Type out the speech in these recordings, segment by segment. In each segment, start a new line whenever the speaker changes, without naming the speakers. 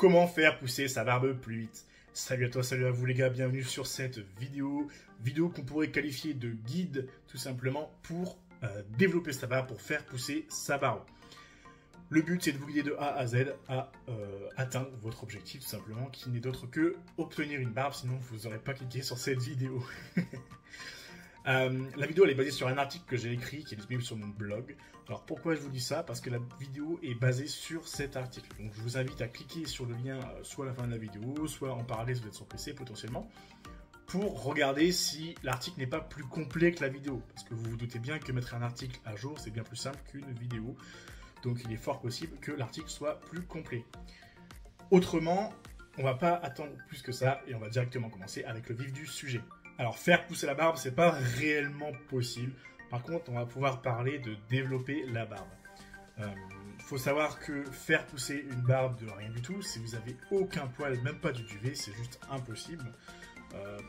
Comment faire pousser sa barbe plus vite? Salut à toi, salut à vous les gars, bienvenue sur cette vidéo qu'on pourrait qualifier de guide tout simplement pour développer sa barbe, pour faire pousser sa barbe. Le but c'est de vous guider de A à Z à atteindre votre objectif tout simplement, qui n'est d'autre que obtenir une barbe, sinon vous n'aurez pas cliqué sur cette vidéo. La vidéo elle est basée sur un article que j'ai écrit qui est disponible sur mon blog. Alors pourquoi je vous dis ça? Parce que la vidéo est basée sur cet article. Donc je vous invite à cliquer sur le lien soit à la fin de la vidéo, soit en parler si vous êtes sur PC potentiellement, pour regarder si l'article n'est pas plus complet que la vidéo. Parce que vous vous doutez bien que mettre un article à jour c'est bien plus simple qu'une vidéo. Donc il est fort possible que l'article soit plus complet. Autrement, on va pas attendre plus que ça et on va directement commencer avec le vif du sujet. Alors faire pousser la barbe, c'est pas réellement possible. Par contre, on va pouvoir parler de développer la barbe. Faut savoir que faire pousser une barbe de rien du tout, si vous avez aucun poil, même pas du duvet, c'est juste impossible.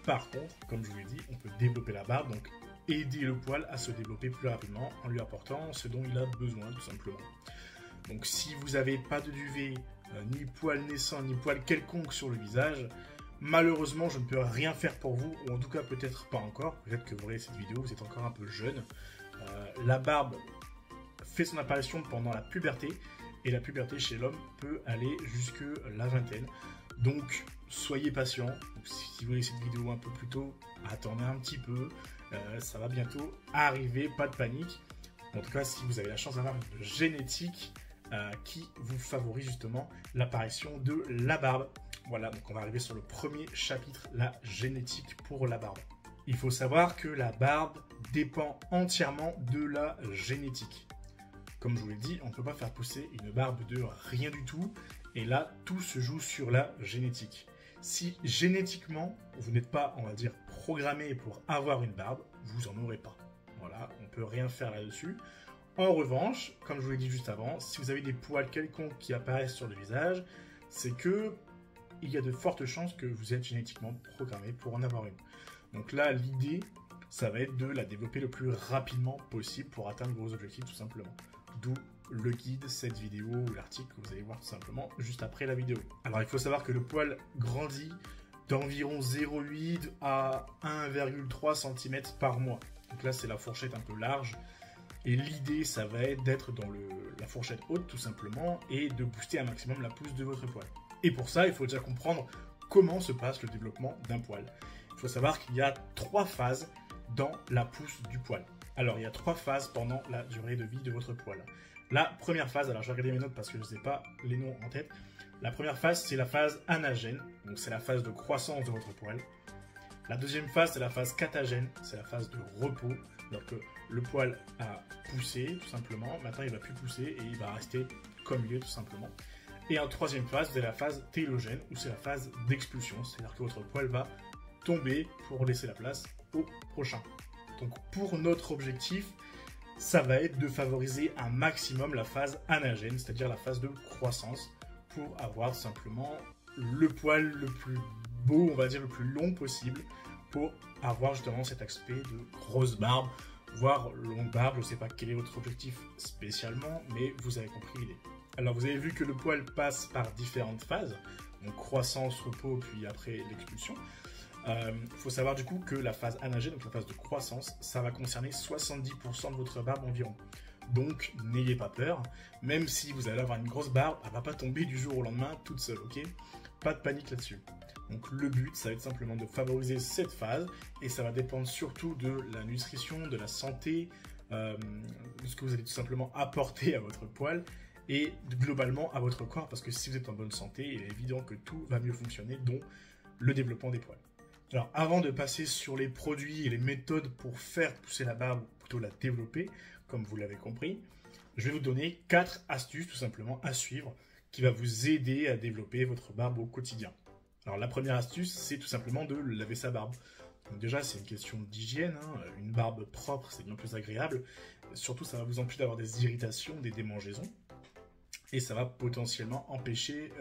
Par contre, comme je vous l'ai dit, on peut développer la barbe, donc aider le poil à se développer plus rapidement en lui apportant ce dont il a besoin tout simplement. Donc si vous n'avez pas de duvet, ni poil naissant, ni poil quelconque sur le visage, malheureusement, je ne peux rien faire pour vous, ou en tout cas peut-être pas encore. Peut-être que vous voyez cette vidéo, vous êtes encore un peu jeune. La barbe fait son apparition pendant la puberté, et la puberté chez l'homme peut aller jusque la vingtaine. Donc, soyez patient. Donc, si vous voyez cette vidéo un peu plus tôt, attendez un petit peu. Ça va bientôt arriver, pas de panique. En tout cas, si vous avez la chance d'avoir une génétique qui vous favorise justement l'apparition de la barbe. Voilà, donc on va arriver sur le premier chapitre, la génétique pour la barbe. Il faut savoir que la barbe dépend entièrement de la génétique. Comme je vous l'ai dit, on ne peut pas faire pousser une barbe de rien du tout, et là, tout se joue sur la génétique. Si génétiquement, vous n'êtes pas, on va dire, programmé pour avoir une barbe, vous n'en aurez pas. Voilà, on ne peut rien faire là-dessus. En revanche, comme je vous l'ai dit juste avant, si vous avez des poils quelconques qui apparaissent sur le visage, c'est que il y a de fortes chances que vous êtes génétiquement programmé pour en avoir une. Donc là, l'idée, ça va être de la développer le plus rapidement possible pour atteindre vos objectifs tout simplement. D'où le guide, cette vidéo ou l'article que vous allez voir tout simplement juste après la vidéo. Alors il faut savoir que le poil grandit d'environ 0,8 à 1,3 cm par mois. Donc là, c'est la fourchette un peu large. Et l'idée, ça va être d'être dans la fourchette haute tout simplement et de booster un maximum la pousse de votre poil. Et pour ça, il faut déjà comprendre comment se passe le développement d'un poil. Il faut savoir qu'il y a 3 phases dans la pousse du poil. Alors, il y a 3 phases pendant la durée de vie de votre poil. La première phase, alors je vais regarder mes notes parce que je ne sais pas les noms en tête. La première phase, c'est la phase anagène, donc c'est la phase de croissance de votre poil. La deuxième phase, c'est la phase catagène, c'est la phase de repos. Donc le poil a poussé tout simplement, maintenant il ne va plus pousser et il va rester comme il est tout simplement. Et en troisième phase, vous avez la phase télogène, où c'est la phase d'expulsion, c'est-à-dire que votre poil va tomber pour laisser la place au prochain. Donc pour notre objectif, ça va être de favoriser un maximum la phase anagène, c'est-à-dire la phase de croissance, pour avoir simplement le poil le plus beau, on va dire le plus long possible, pour avoir justement cet aspect de grosse barbe, voire longue barbe. Je ne sais pas quel est votre objectif spécialement, mais vous avez compris l'idée. Alors vous avez vu que le poil passe par différentes phases, donc croissance, repos, puis après l'expulsion. Faut savoir du coup que la phase anagène, donc la phase de croissance, ça va concerner 70% de votre barbe environ. Donc n'ayez pas peur, même si vous allez avoir une grosse barbe, elle ne va pas tomber du jour au lendemain toute seule, ok? Pas de panique là-dessus. Donc le but, ça va être simplement de favoriser cette phase, et ça va dépendre surtout de la nutrition, de la santé, de ce que vous allez tout simplement apporter à votre poil, et globalement à votre corps, parce que si vous êtes en bonne santé, il est évident que tout va mieux fonctionner, dont le développement des poils. Alors avant de passer sur les produits et les méthodes pour faire pousser la barbe, ou plutôt la développer, comme vous l'avez compris, je vais vous donner 4 astuces tout simplement à suivre, qui va vous aider à développer votre barbe au quotidien. Alors la première astuce, c'est tout simplement de laver sa barbe. Donc déjà, c'est une question d'hygiène, hein. Une barbe propre, c'est bien plus agréable. Surtout, ça va vous empêcher d'avoir des irritations, des démangeaisons. Et ça va potentiellement empêcher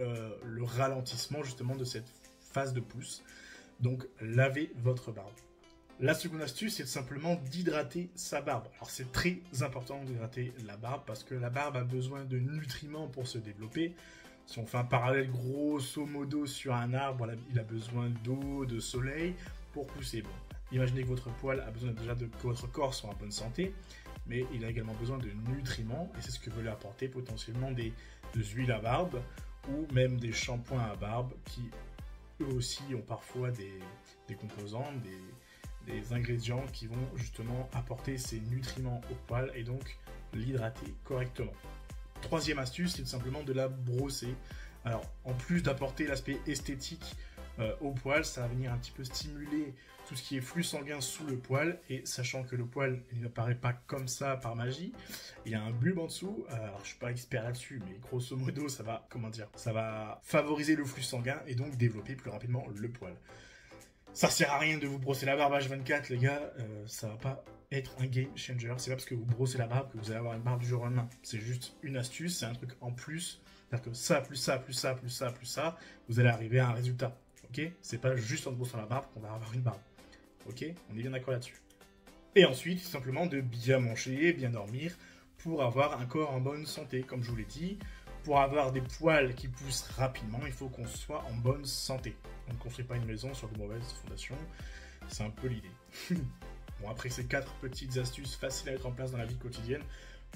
le ralentissement justement de cette phase de pousse. Donc, lavez votre barbe. La seconde astuce, c'est simplement d'hydrater sa barbe. Alors, c'est très important d'hydrater la barbe parce que la barbe a besoin de nutriments pour se développer. Si on fait un parallèle grosso modo sur un arbre, il a besoin d'eau, de soleil pour pousser. Bon, imaginez que votre poil a besoin déjà que votre corps soit en bonne santé, mais il a également besoin de nutriments, et c'est ce que veulent apporter potentiellement des huiles à barbe, ou même des shampoings à barbe, qui eux aussi ont parfois des composants, des ingrédients qui vont justement apporter ces nutriments au poil, et donc l'hydrater correctement. Troisième astuce, c'est tout simplement de la brosser. Alors, en plus d'apporter l'aspect esthétique au poil, ça va venir un petit peu stimuler tout ce qui est flux sanguin sous le poil, et sachant que le poil il n'apparaît pas comme ça par magie, il y a un bulbe en dessous. Alors, je suis pas expert là-dessus, mais grosso modo, ça va favoriser le flux sanguin et donc développer plus rapidement le poil. Ça sert à rien de vous brosser la barbe H24, les gars, ça va pas être un game changer. C'est pas parce que vous brossez la barbe que vous allez avoir une barbe du jour au lendemain. C'est juste une astuce, c'est un truc en plus. C'est-à-dire que ça, plus ça, plus ça, plus ça, plus ça, vous allez arriver à un résultat. Ok? C'est pas juste en brossant la barbe qu'on va avoir une barbe. Ok? On est bien d'accord là-dessus. Et ensuite, tout simplement de bien manger, bien dormir, pour avoir un corps en bonne santé. Comme je vous l'ai dit, pour avoir des poils qui poussent rapidement, il faut qu'on soit en bonne santé. On ne construit pas une maison sur de mauvaises fondations, c'est un peu l'idée. Bon, après ces 4 petites astuces faciles à mettre en place dans la vie quotidienne,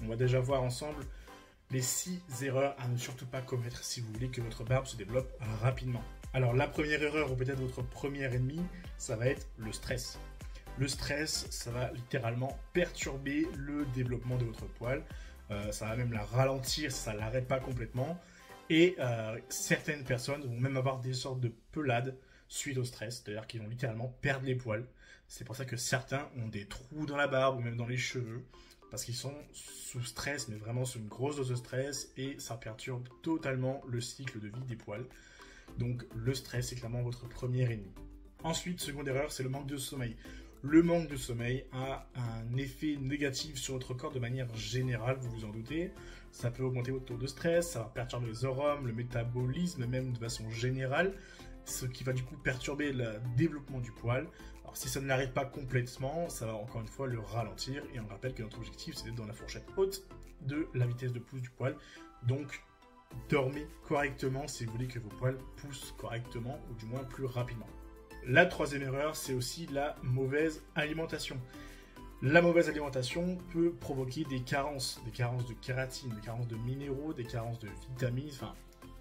on va déjà voir ensemble les 6 erreurs à ne surtout pas commettre si vous voulez que votre barbe se développe rapidement. Alors la première erreur, ou peut-être votre premier ennemi, ça va être le stress. Le stress, ça va littéralement perturber le développement de votre poil. Ça va même la ralentir si ça ne l'arrête pas complètement. Et certaines personnes vont même avoir des sortes de pelades suite au stress, c'est-à-dire qu'ils vont littéralement perdre les poils. C'est pour ça que certains ont des trous dans la barbe ou même dans les cheveux, parce qu'ils sont sous stress, mais vraiment sous une grosse dose de stress, et ça perturbe totalement le cycle de vie des poils. Donc le stress est clairement votre premier ennemi. Ensuite, seconde erreur, c'est le manque de sommeil. Le manque de sommeil a un effet négatif sur votre corps de manière générale, vous vous en doutez. Ça peut augmenter votre taux de stress, ça va perturber les neurones, le métabolisme, même de façon générale, ce qui va du coup perturber le développement du poil. Alors si ça ne l'arrête pas complètement, ça va encore une fois le ralentir, et on rappelle que notre objectif c'est d'être dans la fourchette haute de la vitesse de pousse du poil. Donc dormez correctement si vous voulez que vos poils poussent correctement, ou du moins plus rapidement. La troisième erreur, c'est aussi la mauvaise alimentation. La mauvaise alimentation peut provoquer des carences de kératine, des carences de minéraux, des carences de vitamines, enfin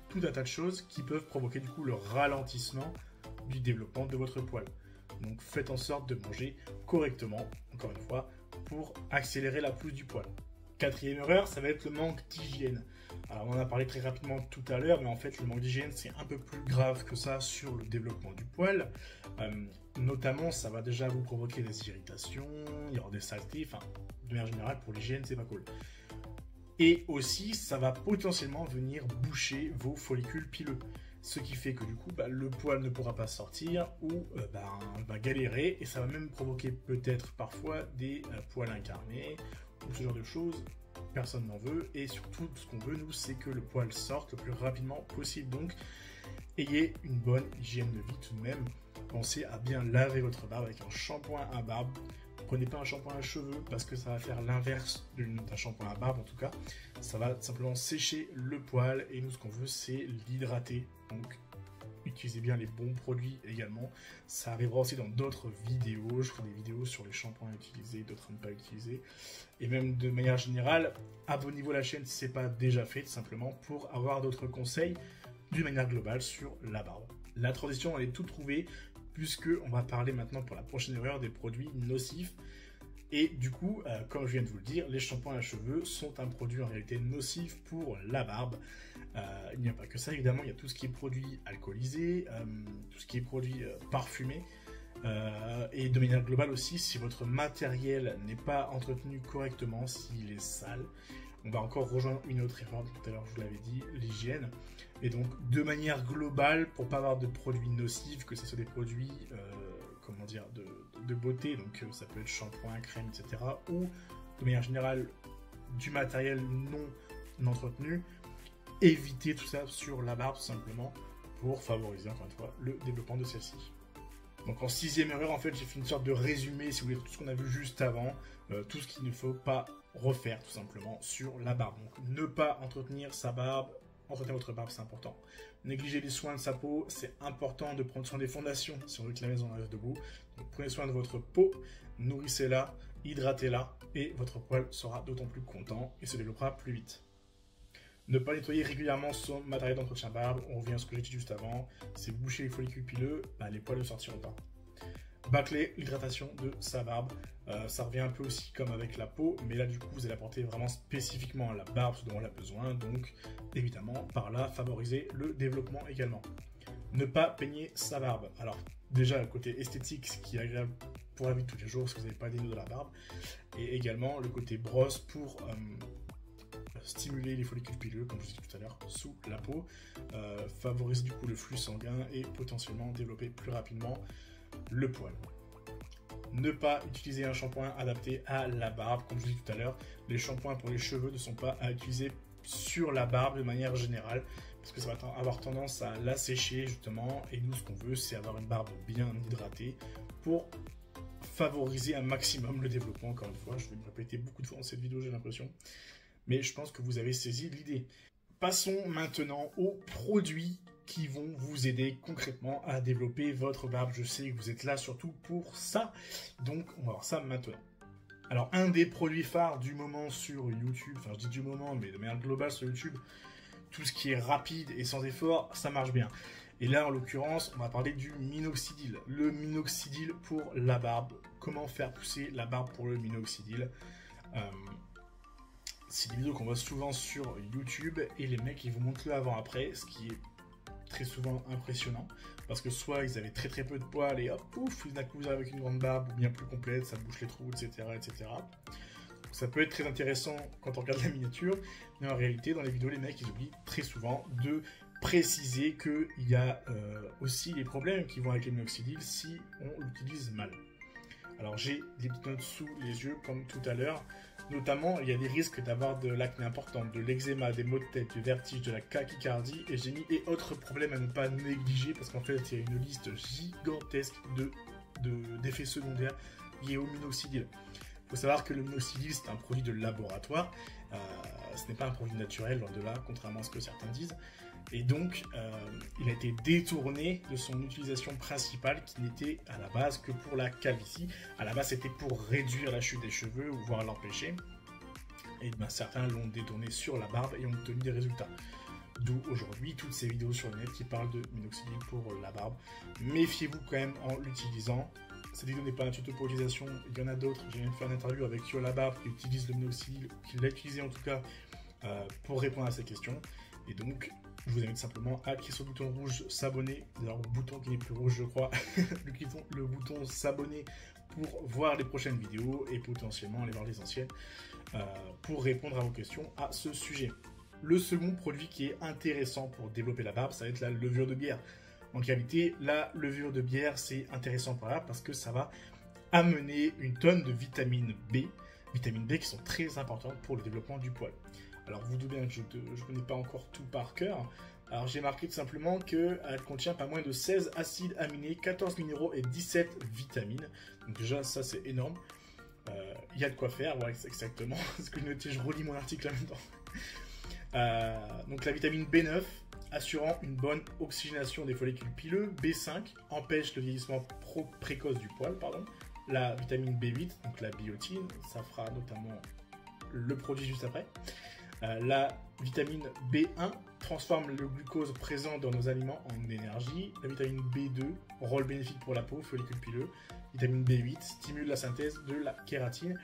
tout un tas de choses qui peuvent provoquer du coup le ralentissement du développement de votre poil. Donc faites en sorte de manger correctement, encore une fois, pour accélérer la pousse du poil. Quatrième erreur, ça va être le manque d'hygiène. Alors on en a parlé très rapidement tout à l'heure, mais en fait le manque d'hygiène c'est un peu plus grave que ça sur le développement du poil. Notamment ça va déjà vous provoquer des irritations, il y aura des saletés, enfin de manière générale pour l'hygiène c'est pas cool. Et aussi ça va potentiellement venir boucher vos follicules pileux. Ce qui fait que du coup le poil ne pourra pas sortir, ou va galérer, et ça va même provoquer peut-être parfois des poils incarnés, ou ce genre de choses. Personne n'en veut, et surtout ce qu'on veut nous c'est que le poil sorte le plus rapidement possible. Donc ayez une bonne hygiène de vie tout de même. Pensez à bien laver votre barbe avec un shampoing à barbe. Prenez pas un shampoing à cheveux parce que ça va faire l'inverse d'un shampoing à barbe. En tout cas ça va simplement sécher le poil, et nous ce qu'on veut c'est l'hydrater. Donc utilisez bien les bons produits également. Ça arrivera aussi dans d'autres vidéos. Je ferai des vidéos sur les shampoings à utiliser, d'autres à ne pas utiliser. Et même de manière générale, abonnez-vous à la chaîne si ce n'est pas déjà fait, tout simplement pour avoir d'autres conseils d'une manière globale sur la barbe. La transition, elle est toute trouvée, puisque on va parler maintenant pour la prochaine erreur des produits nocifs. Et du coup, comme je viens de vous le dire, les shampoings à cheveux sont un produit en réalité nocif pour la barbe. Il n'y a pas que ça, évidemment, il y a tout ce qui est produit alcoolisé, tout ce qui est produit parfumé, et de manière globale aussi, si votre matériel n'est pas entretenu correctement, s'il est sale, on va encore rejoindre une autre erreur, tout à l'heure je vous l'avais dit, l'hygiène. Et donc de manière globale, pour pas avoir de produits nocifs, que ce soit des produits de beauté, donc ça peut être shampoing, crème, etc., ou de manière générale du matériel non entretenu, évitez tout ça sur la barbe simplement pour favoriser encore une fois le développement de celle-ci. Donc en sixième erreur, en fait, j'ai fait une sorte de résumé, si vous voulez, tout ce qu'on a vu juste avant, tout ce qu'il ne faut pas refaire tout simplement sur la barbe. Donc ne pas entretenir sa barbe entretenir votre barbe, c'est important. Négliger les soins de sa peau, c'est important de prendre soin des fondations si on veut que la maison reste debout. Donc, prenez soin de votre peau, nourrissez-la, hydratez-la et votre poil sera d'autant plus content et se développera plus vite. Ne pas nettoyer régulièrement son matériel d'entretien barbe, on revient à ce que j'ai dit juste avant. Si vous bouchez les follicules pileux, les poils ne sortiront pas. Bâcler l'hydratation de sa barbe, ça revient un peu aussi comme avec la peau, mais là du coup vous allez apporter vraiment spécifiquement à la barbe ce dont on a besoin, donc évidemment par là favoriser le développement également. Ne pas peigner sa barbe, alors déjà le côté esthétique, ce qui est agréable pour la vie de tous les jours, parce que vous n'avez pas des nœuds dans la barbe, et également le côté brosse pour stimuler les follicules pileux, comme je vous ai dit tout à l'heure, sous la peau, favoriser du coup le flux sanguin et potentiellement développer plus rapidement le poil. Ne pas utiliser un shampoing adapté à la barbe, comme je vous ai dit tout à l'heure, les shampoings pour les cheveux ne sont pas à utiliser sur la barbe de manière générale, parce que ça va avoir tendance à l'assécher justement, et nous ce qu'on veut c'est avoir une barbe bien hydratée pour favoriser un maximum le développement. Encore une fois, je vais me répéter beaucoup de fois dans cette vidéo, j'ai l'impression, mais je pense que vous avez saisi l'idée. Passons maintenant aux produits qui vont vous aider concrètement à développer votre barbe. Je sais que vous êtes là surtout pour ça, donc on va voir ça maintenant. Alors, un des produits phares du moment sur YouTube, enfin je dis du moment, mais de manière globale sur YouTube, tout ce qui est rapide et sans effort, ça marche bien. Et là, en l'occurrence, on va parler du minoxidil. Le minoxidil pour la barbe. Comment faire pousser la barbe pour le minoxidil. C'est des vidéos qu'on voit souvent sur YouTube et les mecs ils vous montrent le avant-après, ce qui est très souvent impressionnant parce que soit ils avaient très peu de poils et hop, pouf, d'un coup vous arrivez avec une grande barbe ou bien plus complète, ça bouche les trous, etc. etc. Donc, ça peut être très intéressant quand on regarde la miniature, mais en réalité, dans les vidéos, les mecs ils oublient très souvent de préciser qu'il y a aussi les problèmes qui vont avec les minoxidil si on l'utilise mal. Alors j'ai des petites notes sous les yeux comme tout à l'heure. Notamment, il y a des risques d'avoir de l'acné importante, de l'eczéma, des maux de tête, du vertige, de la tachycardie, et j'ai mis et autres problèmes à ne pas négliger parce qu'en fait, il y a une liste gigantesque d'effets secondaires liés au minoxidil. Il faut savoir que le minoxidil, c'est un produit de laboratoire, ce n'est pas un produit naturel, loin de là, contrairement à ce que certains disent. Et donc, il a été détourné de son utilisation principale qui n'était à la base que pour la calvitie. À la base, c'était pour réduire la chute des cheveux ou voire l'empêcher. Et ben, certains l'ont détourné sur la barbe et ont obtenu des résultats. D'où aujourd'hui toutes ces vidéos sur le net qui parlent de minoxidil pour la barbe. Méfiez-vous quand même en l'utilisant. Cette vidéo n'est pas un tuto pour l'utilisation, il y en a d'autres. J'ai même fait une interview avec Yo la barbe qui utilise le minoxidil, qui l'a utilisé en tout cas pour répondre à ces questions. Et donc, je vous invite simplement à cliquer sur le bouton rouge s'abonner, alors le bouton qui n'est plus rouge je crois, le bouton s'abonner pour voir les prochaines vidéos et potentiellement aller voir les anciennes pour répondre à vos questions à ce sujet. Le second produit qui est intéressant pour développer la barbe, ça va être la levure de bière. En réalité, la levure de bière c'est intéressant par là parce que ça va amener une tonne de vitamine B qui sont très importantes pour le développement du poil. Alors vous doutez bien que je ne connais pas encore tout par cœur. Alors j'ai marqué tout simplement qu'elle contient pas moins de 16 acides aminés, 14 minéraux et 17 vitamines. Donc déjà ça c'est énorme. Il y a de quoi faire, ouais, exactement. Ce que je relis mon article en même temps. Donc la vitamine B9 assurant une bonne oxygénation des follicules pileux. B5 empêche le vieillissement précoce du poil, pardon. La vitamine B8, donc la biotine, ça fera notamment le produit juste après. La vitamine B1 transforme le glucose présent dans nos aliments en énergie. La vitamine B2, rôle bénéfique pour la peau, follicule pileux. Vitamine B8 stimule la synthèse de la kératine.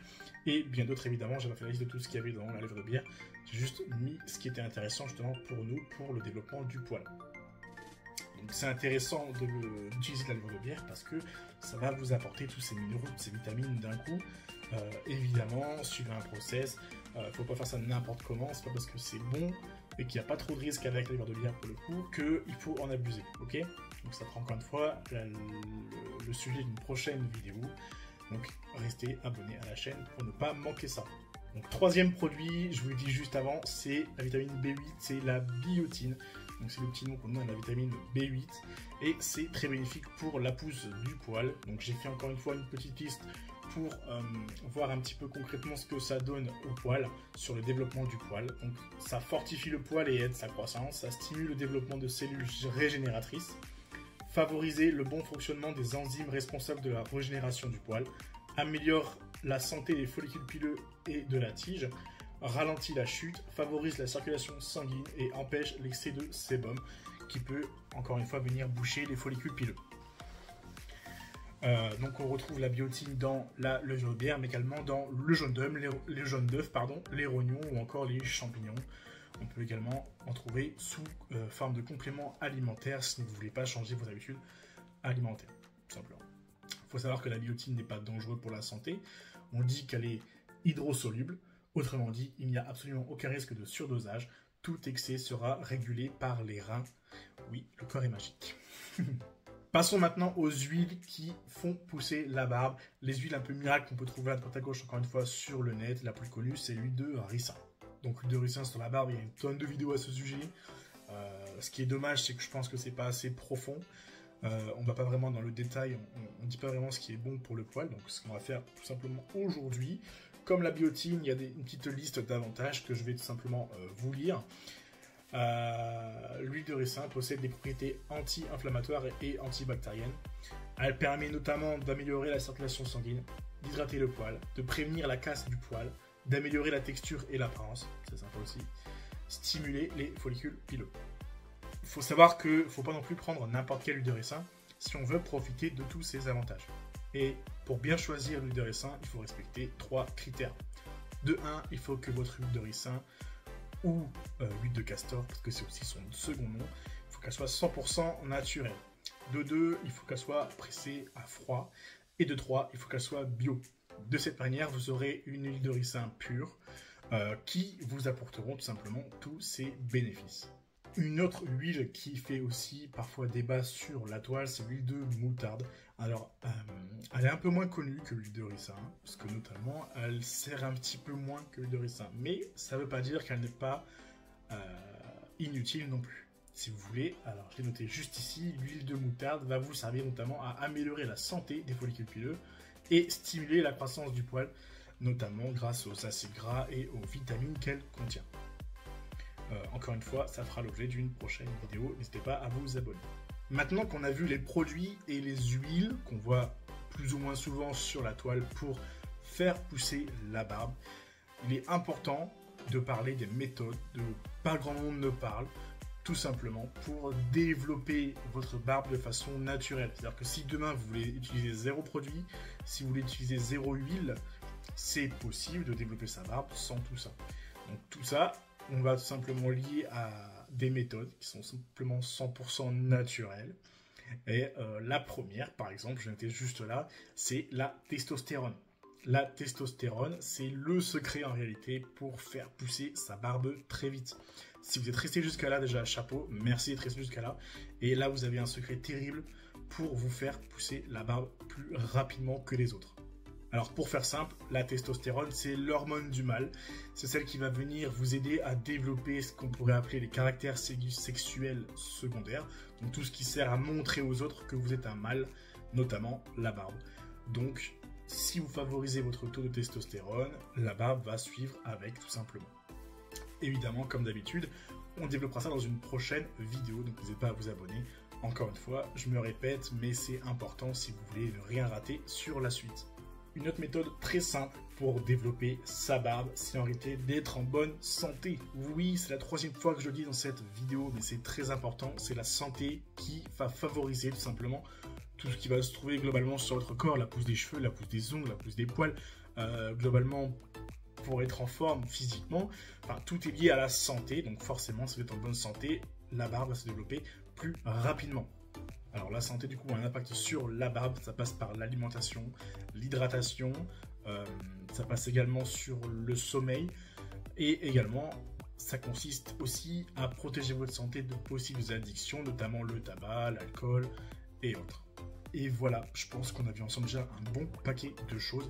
Et bien d'autres évidemment, j'ai pas fait la liste de tout ce qu'il y avait dans la levure de bière. J'ai juste mis ce qui était intéressant justement pour nous, pour le développement du poil. Donc c'est intéressant d'utiliser de la levure de bière parce que ça va vous apporter tous ces minéraux, toutes ces vitamines d'un coup. Évidemment, suivez un process. Faut pas faire ça n'importe comment, c'est pas parce que c'est bon et qu'il n'y a pas trop de risques avec la levure de bière pour le coup qu'il faut en abuser, ok? Donc ça prend encore une fois le sujet d'une prochaine vidéo, donc restez abonnés à la chaîne pour ne pas manquer ça. Donc troisième produit, je vous le dis juste avant, c'est la vitamine B8, c'est la biotine. Donc c'est le petit nom qu'on donne à la vitamine B8 et c'est très bénéfique pour la pousse du poil. Donc j'ai fait encore une fois une petite liste pour voir un petit peu concrètement ce que ça donne au poil, sur le développement du poil. Donc ça fortifie le poil et aide sa croissance, ça stimule le développement de cellules régénératrices, favoriser le bon fonctionnement des enzymes responsables de la régénération du poil, améliore la santé des follicules pileux et de la tige, ralentit la chute, favorise la circulation sanguine et empêche l'excès de sébum qui peut, encore une fois, venir boucher les follicules pileux. Donc on retrouve la biotine dans la levure de bière, mais également dans le jaune d'œuf, les rognons ou encore les champignons. On peut également en trouver sous forme de complément alimentaire si vous ne voulez pas changer vos habitudes alimentaires, tout simplement. Il faut savoir que la biotine n'est pas dangereuse pour la santé. On dit qu'elle est hydrosoluble. Autrement dit, il n'y a absolument aucun risque de surdosage. Tout excès sera régulé par les reins. Oui, le corps est magique. Passons maintenant aux huiles qui font pousser la barbe. Les huiles un peu miracles qu'on peut trouver à droite à gauche, encore une fois, sur le net. La plus connue, c'est l'huile de ricin. Donc l'huile de ricin sur la barbe, il y a une tonne de vidéos à ce sujet. Ce qui est dommage, c'est que je pense que c'est pas assez profond. On va pas vraiment dans le détail, on dit pas vraiment ce qui est bon pour le poil. Donc ce qu'on va faire tout simplement aujourd'hui, comme la biotine, il y a une petite liste d'avantages que je vais tout simplement vous lire. L'huile de ricin possède des propriétés anti-inflammatoires et antibactériennes. Elle permet notamment d'améliorer la circulation sanguine, d'hydrater le poil, de prévenir la casse du poil, d'améliorer la texture et l'apparence, c'est sympa aussi, stimuler les follicules pileux. Il faut savoir qu'il ne faut pas non plus prendre n'importe quelle huile de ricin si on veut profiter de tous ces avantages. Et pour bien choisir l'huile de ricin, il faut respecter 3 critères. De 1, il faut que votre huile de ricin ou l'huile de castor, parce que c'est aussi son second nom, il faut qu'elle soit 100% naturelle. De 2, il faut qu'elle soit pressée à froid. Et de 3, il faut qu'elle soit bio. De cette manière, vous aurez une huile de ricin pure qui vous apporteront tout simplement tous ces bénéfices. Une autre huile qui fait aussi parfois débat sur la toile, c'est l'huile de moutarde. Alors, elle est un peu moins connue que l'huile de ricin, parce que notamment, elle sert un petit peu moins que l'huile de ricin. Mais ça ne veut pas dire qu'elle n'est pas inutile non plus. Si vous voulez, alors je l'ai noté juste ici, l'huile de moutarde va vous servir notamment à améliorer la santé des follicules pileux et stimuler la croissance du poil, notamment grâce aux acides gras et aux vitamines qu'elle contient. Encore une fois, ça fera l'objet d'une prochaine vidéo, n'hésitez pas à vous abonner. Maintenant qu'on a vu les produits et les huiles qu'on voit plus ou moins souvent sur la toile pour faire pousser la barbe, il est important de parler des méthodes dont pas grand monde ne parle, tout simplement pour développer votre barbe de façon naturelle. C'est-à-dire que si demain vous voulez utiliser 0 produit, si vous voulez utiliser 0 huile, c'est possible de développer sa barbe sans tout ça. Donc tout ça, on va tout simplement lier à des méthodes qui sont simplement 100% naturelles. Et la première, par exemple, je notais juste là, c'est la testostérone. La testostérone, c'est le secret en réalité pour faire pousser sa barbe très vite. Si vous êtes resté jusqu'à là, déjà chapeau, merci d'être resté jusqu'à là. Et là, vous avez un secret terrible pour vous faire pousser la barbe plus rapidement que les autres. Alors pour faire simple, la testostérone, c'est l'hormone du mâle. C'est celle qui va venir vous aider à développer ce qu'on pourrait appeler les caractères sexuels secondaires. Donc tout ce qui sert à montrer aux autres que vous êtes un mâle, notamment la barbe. Donc si vous favorisez votre taux de testostérone, la barbe va suivre avec tout simplement. Évidemment, comme d'habitude, on développera ça dans une prochaine vidéo, donc n'hésitez pas à vous abonner. Encore une fois, je me répète, mais c'est important si vous voulez ne rien rater sur la suite. Une autre méthode très simple pour développer sa barbe, c'est en réalité d'être en bonne santé. Oui, c'est la 3e fois que je le dis dans cette vidéo, mais c'est très important. C'est la santé qui va favoriser tout simplement tout ce qui va se trouver globalement sur votre corps, la pousse des cheveux, la pousse des ongles, la pousse des poils, globalement pour être en forme physiquement. Enfin, tout est lié à la santé, donc forcément, si vous êtes en bonne santé, la barbe va se développer plus rapidement. Alors la santé du coup a un impact sur la barbe, ça passe par l'alimentation, l'hydratation, ça passe également sur le sommeil et également ça consiste aussi à protéger votre santé de possibles addictions, notamment le tabac, l'alcool et autres. Et voilà, je pense qu'on a vu ensemble déjà un bon paquet de choses.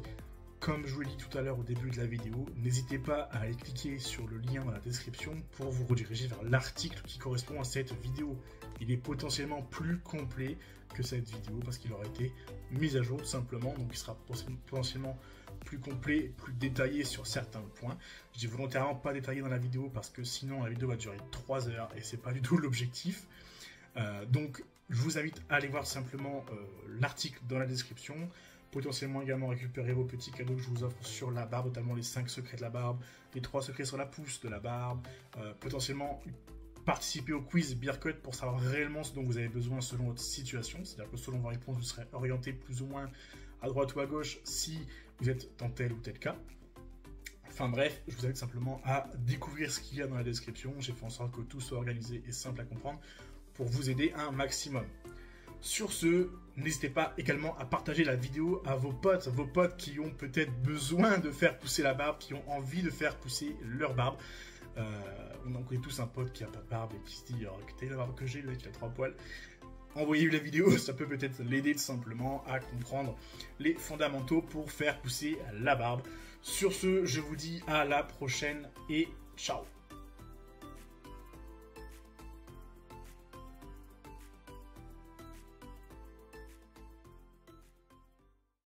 Comme je vous l'ai dit tout à l'heure au début de la vidéo, n'hésitez pas à aller cliquer sur le lien dans la description pour vous rediriger vers l'article qui correspond à cette vidéo. il est potentiellement plus complet que cette vidéo parce qu'il aura été mis à jour tout simplement, donc il sera potentiellement plus complet, plus détaillé sur certains points. Je dis volontairement pas détaillé dans la vidéo parce que sinon la vidéo va durer 3 heures et c'est pas du tout l'objectif. Donc je vous invite à aller voir simplement l'article dans la description, potentiellement également récupérer vos petits cadeaux que je vous offre sur la barbe, notamment les 5 secrets de la barbe, les 3 secrets sur la pousse de la barbe, potentiellement participer au quiz Beercut pour savoir réellement ce dont vous avez besoin selon votre situation, c'est-à-dire que selon vos réponses vous serez orienté plus ou moins à droite ou à gauche si vous êtes dans tel ou tel cas. Enfin bref, je vous invite simplement à découvrir ce qu'il y a dans la description. J'ai fait en sorte que tout soit organisé et simple à comprendre pour vous aider un maximum. Sur ce, n'hésitez pas également à partager la vidéo à vos potes qui ont peut-être besoin de faire pousser la barbe, qui ont envie de faire pousser leur barbe. On en connaît tous un pote qui a pas de barbe et qui se dit « Écoutez la barbe que j'ai, le mec il a 3 poils ». Envoyez-lui la vidéo, ça peut peut-être l'aider tout simplement à comprendre les fondamentaux pour faire pousser la barbe. Sur ce, je vous dis à la prochaine et ciao.